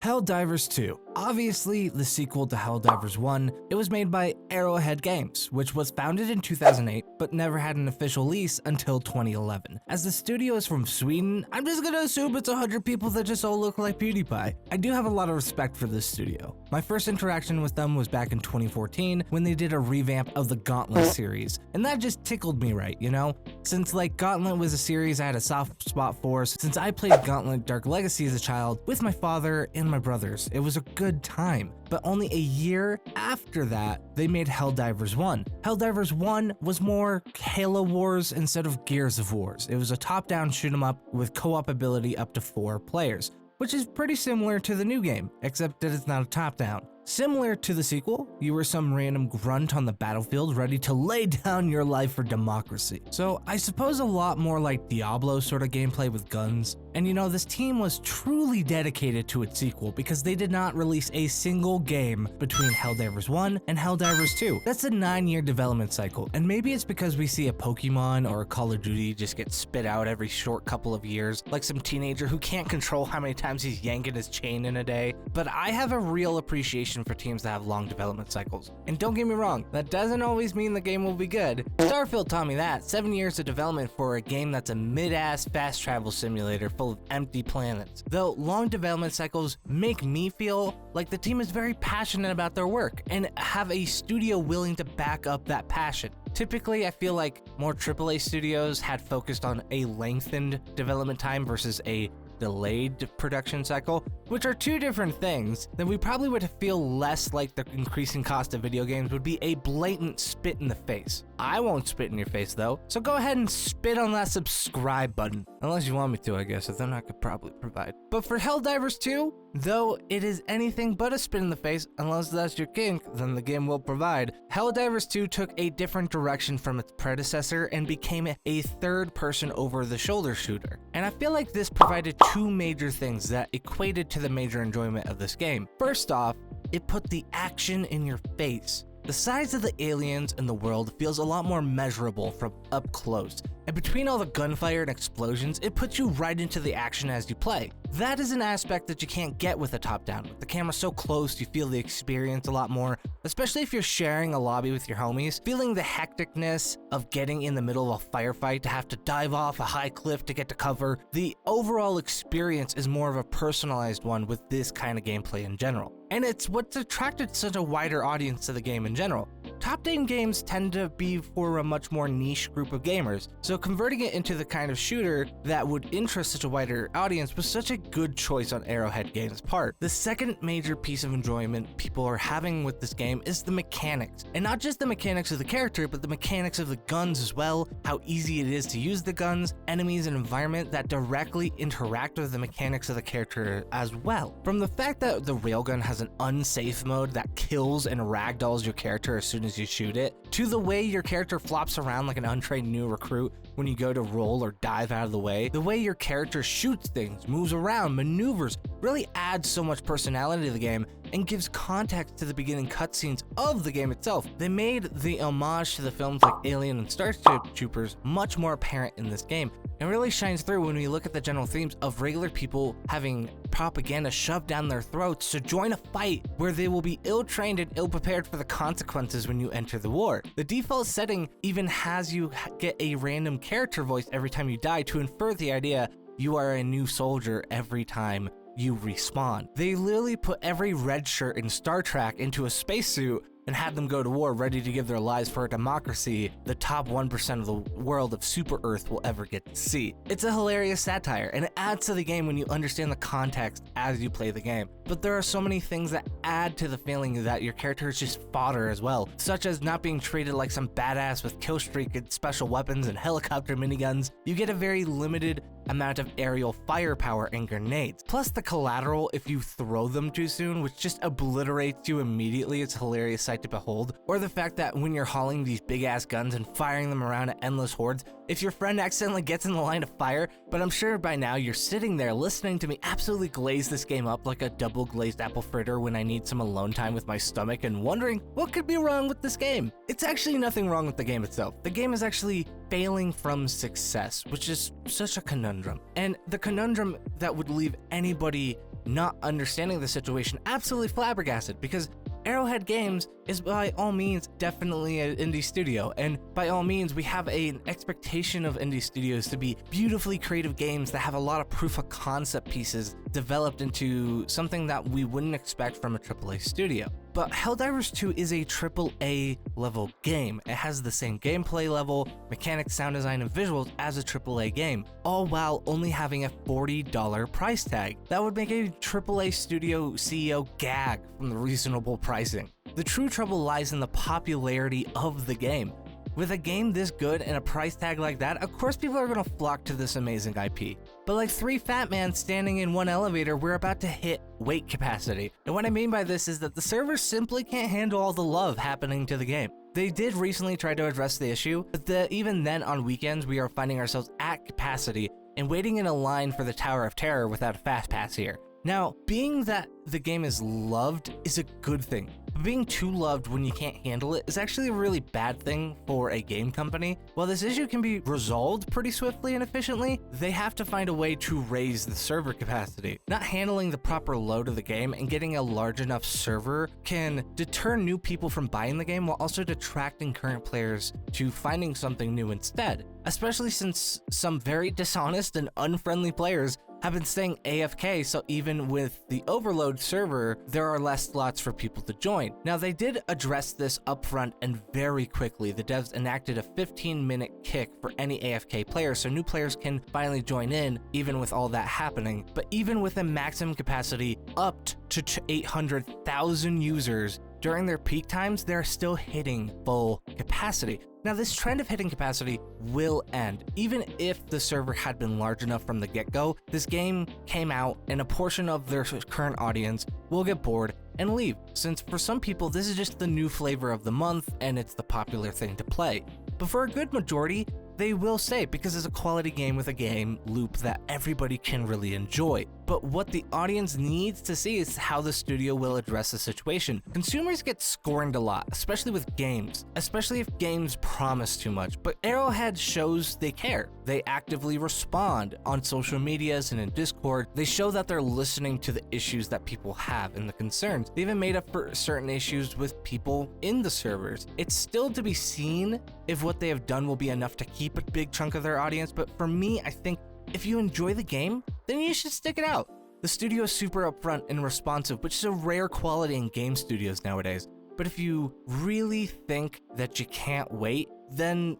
Helldivers 2. Obviously, the sequel to Helldivers 1, it was made by Arrowhead Games, which was founded in 2008, but never had an official lease until 2011. As the studio is from Sweden, I'm just gonna assume it's 100 people that just all look like PewDiePie. I do have a lot of respect for this studio. My first interaction with them was back in 2014 when they did a revamp of the Gauntlet series, and that just tickled me right, you know? Since Gauntlet was a series I had a soft spot for, since I played Gauntlet Dark Legacy as a child with my father and my brothers. It was a good time. But only a year after that, they made Helldivers 1. Helldivers 1 was more Halo Wars instead of Gears of Wars. It was a top-down shoot-'em-up with co-op ability up to 4 players, which is pretty similar to the new game, except that it's not a top-down. Similar to the sequel, you were some random grunt on the battlefield ready to lay down your life for democracy. So I suppose a lot more like Diablo sort of gameplay with guns. And you know, this team was truly dedicated to its sequel because they did not release a single game between Helldivers 1 and Helldivers 2. That's a 9-year development cycle, and maybe it's because we see a Pokemon or a Call of Duty just get spit out every short couple of years, like some teenager who can't control how many times he's yanking his chain in a day. But I have a real appreciation for teams that have long development cycles. And don't get me wrong, that doesn't always mean the game will be good. Starfield taught me that. 7 years of development for a game that's a mid-ass fast travel simulator full of empty planets. Though long development cycles make me feel like the team is very passionate about their work and have a studio willing to back up that passion. Typically, I feel like more AAA studios had focused on a lengthened development time versus a delayed production cycle, which are two different things. Then we probably would feel less like the increasing cost of video games would be a blatant spit in the face. I won't spit in your face though, so go ahead and spit on that subscribe button. Unless you want me to, I guess, if then I could probably provide. But for Helldivers 2, though it is anything but a spit in the face, unless that's your kink, then the game will provide. Helldivers 2 took a different direction from its predecessor and became a third-person over-the-shoulder shooter. And I feel like this provided two major things that equated to the major enjoyment of this game. First off, it put the action in your face. The size of the aliens in the world feels a lot more measurable from up close, and between all the gunfire and explosions, it puts you right into the action as you play. That is an aspect that you can't get with a top-down. With the camera so close, you feel the experience a lot more, especially if you're sharing a lobby with your homies. Feeling the hecticness of getting in the middle of a firefight to have to dive off a high cliff to get to cover. The overall experience is more of a personalized one with this kind of gameplay in general. And it's what's attracted such a wider audience to the game in general. Top-down games tend to be for a much more niche group of gamers, so converting it into the kind of shooter that would interest such a wider audience was such a good choice on Arrowhead Games' part. The second major piece of enjoyment people are having with this game is the mechanics. And not just the mechanics of the character, but the mechanics of the guns as well, how easy it is to use the guns, enemies and environment that directly interact with the mechanics of the character as well. From the fact that the railgun has an unsafe mode that kills and ragdolls your character as soon as you shoot it, to the way your character flops around like an untrained new recruit when you go to roll or dive out of the way your character shoots things, moves around, maneuvers, really adds so much personality to the game and gives context to the beginning cutscenes of the game itself. They made the homage to the films like Alien and Starship Troopers much more apparent in this game. It really shines through when we look at the general themes of regular people having propaganda shoved down their throats to join a fight where they will be ill-trained and ill-prepared for the consequences when you enter the war. The default setting even has you get a random character voice every time you die to infer the idea you are a new soldier every time you respawn. They literally put every red shirt in Star Trek into a spacesuit and had them go to war ready to give their lives for a democracy the top 1% of the world of Super Earth will ever get to see. It's a hilarious satire, and it adds to the game when you understand the context as you play the game. But there are so many things that add to the feeling that your character is just fodder as well, such as not being treated like some badass with kill streak and special weapons and helicopter miniguns. You get a very limited amount of aerial firepower and grenades. Plus the collateral if you throw them too soon, which just obliterates you immediately. It's a hilarious sight to behold. Or the fact that when you're hauling these big ass guns and firing them around at endless hordes, if your friend accidentally gets in the line of fire, but I'm sure by now you're sitting there listening to me absolutely glaze this game up like a double glazed apple fritter when I need some alone time with my stomach and wondering what could be wrong with this game. It's actually nothing wrong with the game itself. The game is actually failing from success, which is such a conundrum. And the conundrum that would leave anybody not understanding the situation absolutely flabbergasted, because Arrowhead Games is by all means definitely an indie studio, and by all means we have an expectation of indie studios to be beautifully creative games that have a lot of proof of concept pieces developed into something that we wouldn't expect from a AAA studio. But Helldivers 2 is a AAA level game. It has the same gameplay level, mechanics, sound design, and visuals as a AAA game, all while only having a $40 price tag. That would make a AAA studio CEO gag from the reasonable pricing. The true trouble lies in the popularity of the game. With a game this good and a price tag like that, of course people are going to flock to this amazing IP. But like three fat men standing in one elevator, we're about to hit weight capacity. And what I mean by this is that the servers simply can't handle all the love happening to the game. They did recently try to address the issue, but even then on weekends we are finding ourselves at capacity and waiting in a line for the Tower of Terror without a fast pass here. Now, being that the game is loved is a good thing. But being too loved when you can't handle it is actually a really bad thing for a game company. While this issue can be resolved pretty swiftly and efficiently, they have to find a way to raise the server capacity. Not handling the proper load of the game and getting a large enough server can deter new people from buying the game while also detracting current players to finding something new instead. Especially since some very dishonest and unfriendly players have been staying AFK, so even with the overload server, there are less slots for people to join. Now, they did address this upfront and very quickly. The devs enacted a 15-minute kick for any AFK player, so new players can finally join in, even with all that happening. But even with a maximum capacity upped to 800,000 users, during their peak times, they're still hitting full capacity. Now, this trend of hitting capacity will end. Even if the server had been large enough from the get-go, this game came out and a portion of their current audience will get bored and leave, since for some people this is just the new flavor of the month and it's the popular thing to play. But for a good majority, they will stay because it's a quality game with a game loop that everybody can really enjoy. But what the audience needs to see is how the studio will address the situation. Consumers get scorned a lot, especially with games, especially if games promise too much. But Arrowhead shows they care. They actively respond on social medias and in Discord. They show that they're listening to the issues that people have and the concerns. They even made up for certain issues with people in the servers. It's still to be seen if what they have done will be enough to keep a big chunk of their audience, but for me, I think if you enjoy the game, then you should stick it out. The studio is super upfront and responsive, which is a rare quality in game studios nowadays. But if you really think that you can't wait, then,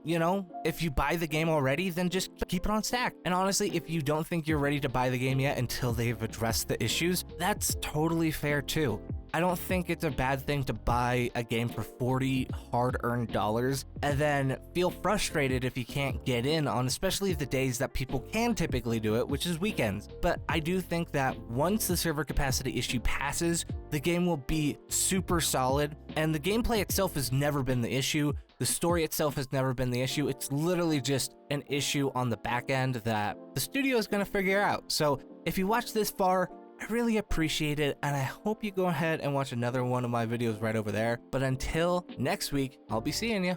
if you buy the game already, then just keep it on stack. And honestly, if you don't think you're ready to buy the game yet until they've addressed the issues, that's totally fair too. I don't think it's a bad thing to buy a game for $40 hard-earned dollars and then feel frustrated if you can't get in on especially the days that people can typically do it, which is weekends. But I do think that once the server capacity issue passes, the game will be super solid, and the gameplay itself has never been the issue. The story itself has never been the issue. It's literally just an issue on the back end that the studio is going to figure out. So if you watch this far, I really appreciate it, and I hope you go ahead and watch another one of my videos right over there. But until next week, I'll be seeing you.